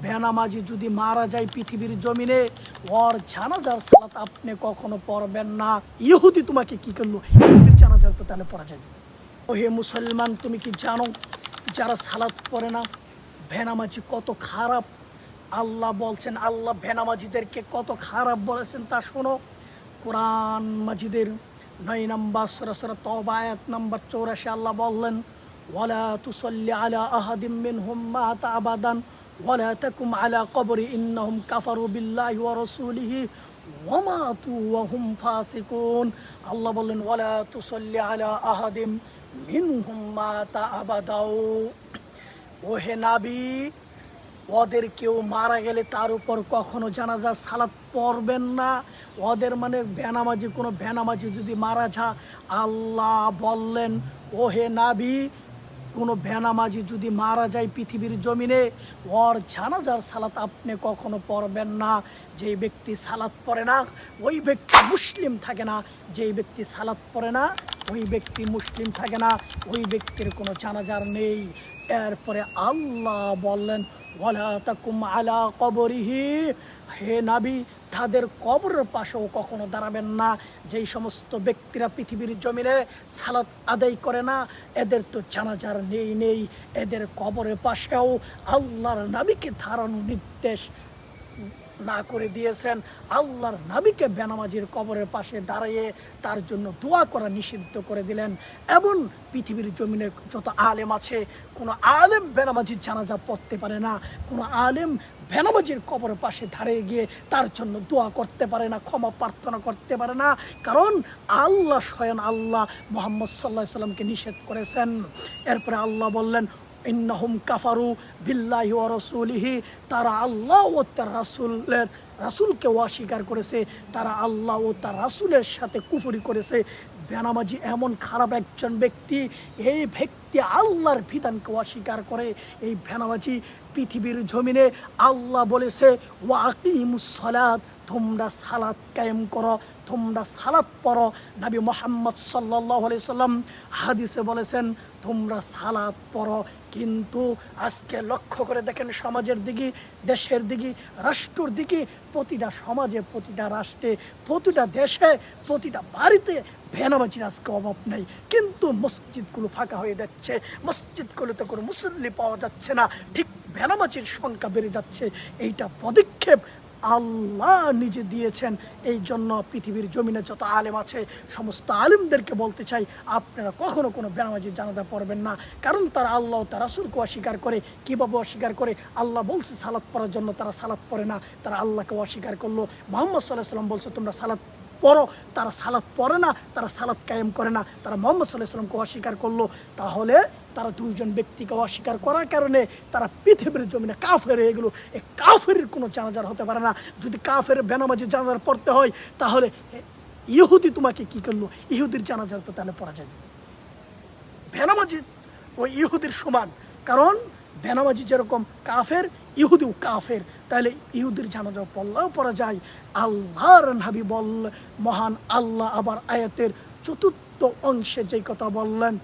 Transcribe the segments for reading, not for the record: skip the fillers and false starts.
বেনামাজি যদি মারা যায় পৃথিবীর জমিনে, ওর জানাজার সালাত আপনি কখনো পড়বেন না। ইহুদি তোমাকে কি করলো? ইহুদির জানাজার তো তাহলে পড়া যাবে। ও হে মুসলমান, তুমি কি জানো যারা সালাত পড়ে না বেনামাজি কত খারাপ? আল্লাহ বলছেন, আল্লাহ বেনামাজিদেরকে কত খারাপ বলেছেন তা শোনো। কোরআন মাজিদের 9 নম্বর সূরা তওবা আয়াত নম্বর 84 আল্লাহ বললেন, ওয়ালা তুসাল্লি আলা আহাদিম মিনহুম মাতা আবাদান ওয়ালা তাকুম আলা কবরি ইন্নাহুম কাফারু বিল্লাহি ওয়া রাসূলিহি ওয়া মাতু ওয়া হুম ফাসিকুন। আল্লাহ বললেন, ওয়ালা তুসাল্লি আলা আহাদিম মিনহুম মাতা আবাদাও। ও হে নবী, ওদের কেউ মারা গেলে তার উপর কখনো জানাজা সালাত পড়বেন না। ওদের মানে বেনামাজি, কোনো বেনামাজি যদি মারা যায়, আল্লাহ বললেন, ও হে নবী, কোনো বেনামাজি যদি মারা যায় পৃথিবীর জমিনে, ওর জানাজার সালাত আপনি কখনো পড়বেন না। যেই ব্যক্তি সালাত পড়ে না ওই ব্যক্তি মুসলিম থাকে না। যেই ব্যক্তি সালাত পড়ে না ওই ব্যক্তি মুসলিম থাকে না। ওই ব্যক্তির কোনো জানাজার নেই। এরপরে আল্লাহ বললেন, ওয়ালা তাকুম আলা কবরিহি, হে নবী, তাদের কবরের পাশেও কখনো দাঁড়াবেন না। যেই সমস্ত ব্যক্তিরা পৃথিবীর জমিনে সালাত আদায় করে না, এদের তো জানাজার নেই। এদের কবরের পাশেও আল্লাহর নবীকে দাঁড়ানোর নির্দেশ না করে দিয়েছেন। আল্লাহর নবীকে বেনামাজির কবরের পাশে দাঁড়িয়ে তার জন্য দোয়া করা নিষিদ্ধ করে দিলেন। এবং পৃথিবীর জমিনের যত আলেম আছে, কোনো আলেম বেনামাজির জানাজা পড়তে পারে না। কোনো আলেম বেনামাজির কবরের পাশে দাঁড়িয়ে গিয়ে তার জন্য দোয়া করতে পারে না, ক্ষমা প্রার্থনা করতে পারে না। কারণ আল্লাহ স্বয়ং আল্লাহ মুহাম্মদ সাল্লাল্লাহু আলাইহি সাল্লামকে নিষেধ করেছেন। এরপরে আল্লাহ বললেন, ইন্নাহুম কাফারু বিল্লাহি ওয়া রাসূলিহি, তারা আল্লাহ ও তার রাসূলকে অস্বীকার করেছে। তারা আল্লাহ ও তার রাসূলের সাথে কুফরি করেছে। বেনামাজি এমন খারাপ একজন ব্যক্তি, এই ব্যক্তি আল্লাহর বিধানকে অস্বীকার করে। এই বেনামাজি পৃথিবীর জমিনে আল্লাহ বলেছে, ওয়া আকিমুস সালাত, তোমরা সালাত কায়েম করো, তোমরা সালাত পড়ো। নবী মুহাম্মদ সাল্লাল্লাহু আলাইহি সাল্লাম হাদিসে বলেছেন, তোমরা সালাত পড়ো। কিন্তু আজকে লক্ষ্য করে দেখেন, সমাজের দিকে, দেশের দিকে, রাষ্ট্রের দিকে, প্রতিটা সমাজে, প্রতিটা রাষ্ট্রে, প্রতিটা দেশে, প্রতিটা বাড়িতে বেনামাজির আজকে অভাব নেই। কিন্তু মসজিদগুলো ফাঁকা হয়ে যাচ্ছে, মসজিদগুলোতে কোনো মুসল্লি পাওয়া যাচ্ছে না, ঠিক বেনামাজির সংখ্যা বেড়ে যাচ্ছে। এইটা পদক্ষেপ আল্লাহ নিজে দিয়েছেন। এই জন্য পৃথিবীর জমিনে যত আলেম আছে, সমস্ত আলেমদেরকে বলতে চাই, আপনারা কখনো কোনো বেনামাজির জানাজা পড়বেন না। কারণ তারা আল্লাহ তার রাসূলকে অস্বীকার করে। কীভাবে অস্বীকার করে? আল্লাহ বলছে সালাত পড়ার জন্য, তারা সালাত পড়ে না, তারা আল্লাহকে অস্বীকার করলো। মুহাম্মদ সাল্লাল্লাহু আলাইহি সাল্লাম বলছে তোমরা সালাত পড়ো, তারা সালাত পড়ে না, তারা সালাত কায়েম করে না, তারা মুহাম্মদ সাল্লাল্লাহু আলাইহি সাল্লামকে অস্বীকার করলো। তাহলে তারা দুইজন ব্যক্তিকে অস্বীকার করার কারণে তারা পৃথিবীর জমিনে কাফের হয়ে গেল। এই কাফের কোনো জানাজার হতে পারে না। যদি কাফের বেনামাজির জানাজার পড়তে হয়, তাহলে ইহুদি তোমাকে কি করলো? ইহুদির জানাজার তো তাহলে পড়া যাবে। বেনামাজি ওই ইহুদির সমান, কারণ বেনামাজি যেরকম কাফের, ইহুদিও কাফের। তাহলে ইহুদির জানাজা পড়লেও পড়া যায়। আল্লাহর নবী মহান আল্লাহ আবার আয়াতের 4th অংশে যেই কথা বললেন,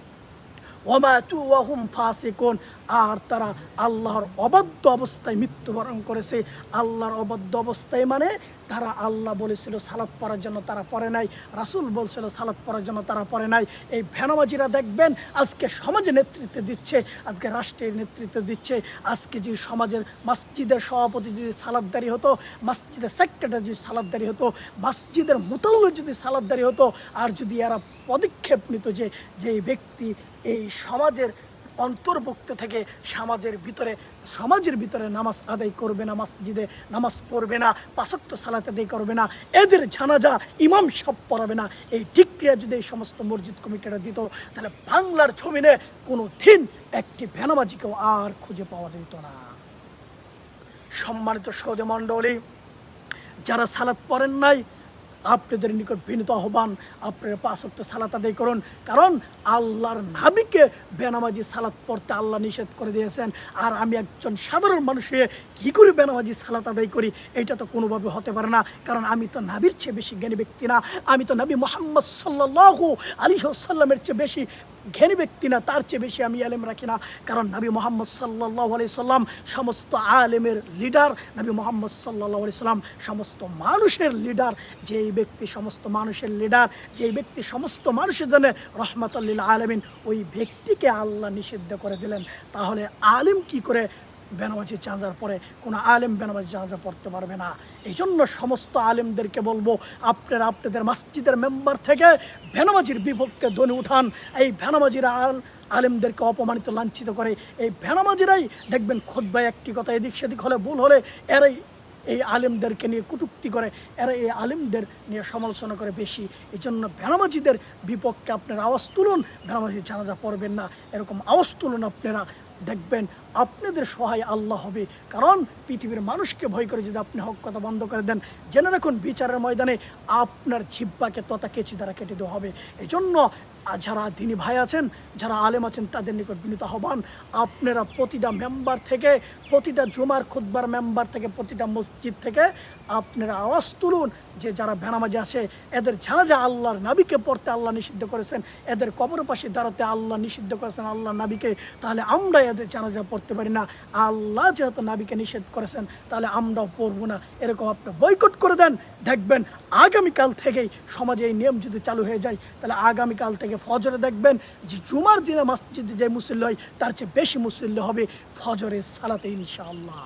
ওয়ামাতু ওয়া হুম ফাসিকুন, আর তারা আল্লাহর অবাধ্য অবস্থায় মৃত্যুবরণ করেছে। আল্লাহর অবাধ্য অবস্থায় মানে তারা, আল্লাহ বলেছিল সালাত পড়ার জন্য, তারা পড়ে নাই। রাসূল বলছিল সালাত পড়ার জন্য, তারা পড়ে নাই। এই বেনামাজিরা দেখবেন আজকে সমাজে নেতৃত্ব দিচ্ছে, আজকে রাষ্ট্রের নেতৃত্ব দিচ্ছে। আজকে যদি সমাজের মসজিদের সভাপতি যদি সালাতদারি হতো, মসজিদের সেক্রেটারি যদি সালাতদারি হতো, মসজিদের মুতাল্লি যদি সালাতদারি হতো, আর যদি এরা পদক্ষেপ নিত যে যেই ব্যক্তি এই সমাজের অন্তর্ভুক্ত থেকে সমাজের ভিতরে নামাজ আদায় করবে না, মসজিদে নামাজ পড়বে না, 5 ওয়াক্ত সালাত আদায় করবে না, এদের জানাজা ইমাম সব পড়াবে না, এই ডিক্রিয়া যদি এই সমস্ত মসজিদ কমিটিরা দিত, তাহলে বাংলার জমিনে কোনো দিন একটি বেনামাজিকেও আর খুঁজে পাওয়া যেত না। সম্মানিত সৌদি মণ্ডলী, যারা সালাত পড়েন নাই, আপনাদের নিকট বিনীত আহ্বান, আপনারা 5 ওয়াক্ত সালাত আদায় করুন। কারণ আল্লাহর নবীকে বেনামাজি সালাত পড়তে আল্লাহ নিষেধ করে দিয়েছেন। আর আমি একজন সাধারণ মানুষ হয়ে কী করে বেনামাজি সালাত আদায় করি? এটা তো কোনোভাবে হতে পারে না। কারণ আমি তো নবীর চেয়ে বেশি জ্ঞানী ব্যক্তি না, আমি তো নবী মুহাম্মদ সাল্লাল্লাহু আলাইহি ওয়াসাল্লামের চেয়ে বেশি জ্ঞানী ব্যক্তি না, তার চেয়ে বেশি আমি আলেম রাখি না। কারণ নবী মুহাম্মদ সাল্লাল্লাহু আলাইহি সাল্লাম সমস্ত আলেমের লিডার, নবী মুহাম্মদ সাল্লাল্লাহু আলাইহি সাল্লাম সমস্ত মানুষের লিডার। যেই ব্যক্তি সমস্ত মানুষের লিডার, যেই ব্যক্তি সমস্ত মানুষের জন্য রহমাতুল লিল আলামিন, ওই ব্যক্তিকে আল্লাহ নিষিদ্ধ করে দিলেন। তাহলে আলেম কি করে বেনামাজি জানাজার পরে? কোনো আলেম বেনামাজি জানাজা পড়তে পারবে না। এই জন্য সমস্ত আলেমদেরকে বলবো, আপনারা আপনাদের মসজিদের মেম্বার থেকে বেনামাজির বিপক্ষে ধ্বনি উঠান। এই বেনামাজিরা আলেমদেরকে অপমানিত লাঞ্ছিত করে। এই বেনামাজিরাই দেখবেন খুতবায় একটি কথা এদিক সেদিক হলে, ভুল হলে এরাই এই আলেমদেরকে নিয়ে কটূক্তি করে, এরা এই আলেমদের নিয়ে সমালোচনা করে বেশি। এই জন্য বেনামাজিদের বিপক্ষে আপনারা আওয়াজ তুলুন। বেনামাজি জানাজা পড়বেন না, এরকম আওয়াজ তুলুন আপনারা। দেখবেন আপনাদের সহায় আল্লাহ হবে। কারণ পৃথিবীর মানুষকে ভয় করে যদি আপনি হক কথা বন্ধ করে দেন, জেনে রাখুন বিচারের ময়দানে আপনার জিহ্বাকে তথা কেচি দ্বারা কেটে দেওয়া হবে। এই জন্য যারা দিনী ভাই আছেন, যারা আলেম আছেন, তাদের নিকট বিনীত আহ্বান, আপনারা প্রতিটা মেম্বার থেকে, প্রতিটা জুমার খুতবার মেম্বার থেকে, প্রতিটা মসজিদ থেকে আপনারা আওয়াজ তুলুন যে যারা বেনামাজি আসে এদের জানাজা আল্লাহর নবীকে পড়তে আল্লাহ নিষিদ্ধ করেছেন, এদের কবরের পাশে দাঁড়াতে আল্লাহ নিষিদ্ধ করেছেন আল্লাহর নবীকে, তাহলে আমরা এদের জানাজা পড়তে পারি না। আল্লাহ যেহেতু নবীকে নিষেধ করেছেন, তাহলে আমরাও পড়বো না। এরকম আপনি বয়কট করে দেন, দেখবেন আগামীকাল থেকেই সমাজে এই নিয়ম যদি চালু হয়ে যায়, তাহলে আগামীকাল থেকে ফজরে দেখবেন যে জুমার দিনে মসজিদে যে মুসল্লি হয় তার চেয়ে বেশি মুসল্লি হবে ফজরের সালাতে ইনশাআল্লাহ।